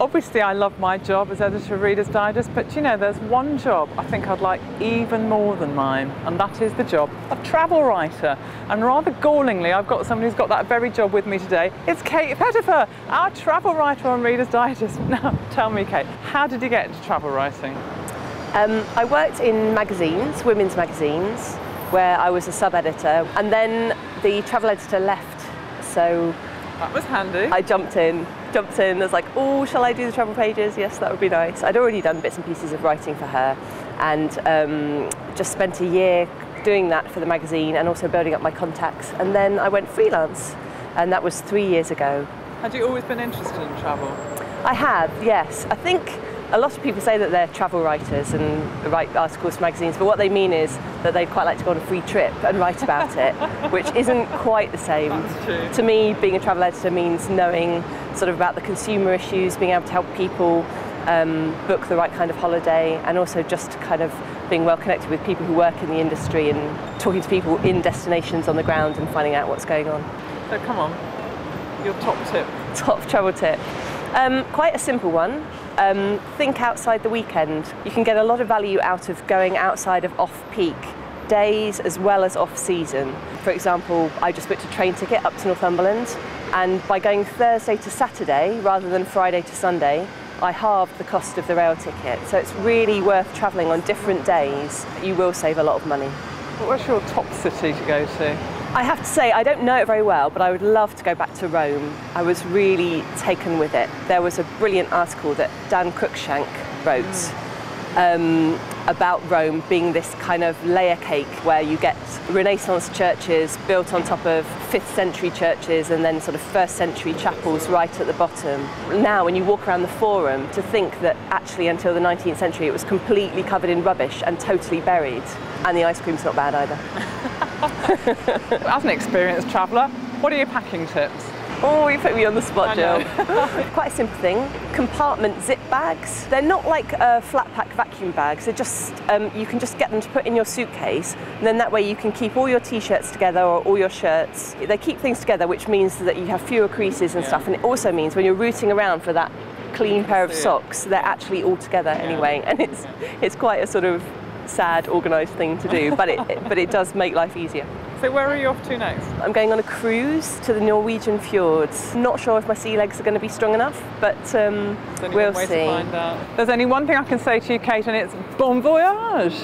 Obviously I love my job as editor of Reader's Digest, but you know, there's one job I think I'd like even more than mine, and that is the job of travel writer. And rather gallingly, I've got someone who's got that very job with me today. It's Kate Pettifer, our travel writer on Reader's Digest. Now, tell me, Kate, how did you get into travel writing? I worked in magazines, women's magazines, where I was a sub-editor, and then the travel editor left, so that was handy. I jumped in. I was like, oh, shall I do the travel pages? Yes, that would be nice. I'd already done bits and pieces of writing for her, and just spent a year doing that for the magazine and also building up my contacts. And then I went freelance, and that was 3 years ago. Had you always been interested in travel? I have, yes. I think a lot of people say that they're travel writers and write articles for magazines, but what they mean is that they'd quite like to go on a free trip and write about it, which isn't quite the same. That's true. To me, being a travel editor means knowing sort of about the consumer issues, being able to help people book the right kind of holiday, and also just kind of being well connected with people who work in the industry and talking to people in destinations on the ground and finding out what's going on. So come on, your top tip. Top travel tip. Quite a simple one. Think outside the weekend. You can get a lot of value out of going outside of off-peak days as well as off-season. For example, I just booked a train ticket up to Northumberland, and by going Thursday to Saturday rather than Friday to Sunday, I halved the cost of the rail ticket. So it's really worth travelling on different days. You will save a lot of money. What's your top city to go to? I have to say, I don't know it very well, but I would love to go back to Rome. I was really taken with it. There was a brilliant article that Dan Cruikshank wrote about Rome being this kind of layer cake where you get Renaissance churches built on top of 5th century churches and then sort of 1st century chapels right at the bottom. Now, when you walk around the Forum, to think that actually until the 19th century it was completely covered in rubbish and totally buried. And the ice cream's not bad either. As an experienced traveller, what are your packing tips? Oh, you put me on the spot, Jill. Quite a simple thing. Compartment zip bags. They're not like flat pack vacuum bags. They're just, you can just get them to put in your suitcase, and then that way you can keep all your t-shirts together or all your shirts. They keep things together, which means that you have fewer creases and stuff, and it also means when you're rooting around for that clean pair of socks, they're actually all together anyway, and it's quite a sort of sad, organised thing to do, but it does make life easier. So where are you off to next? I'm going on a cruise to the Norwegian fjords. Not sure if my sea legs are going to be strong enough, but we'll see. To find out. There's only one thing I can say to you, Kate, and it's bon voyage!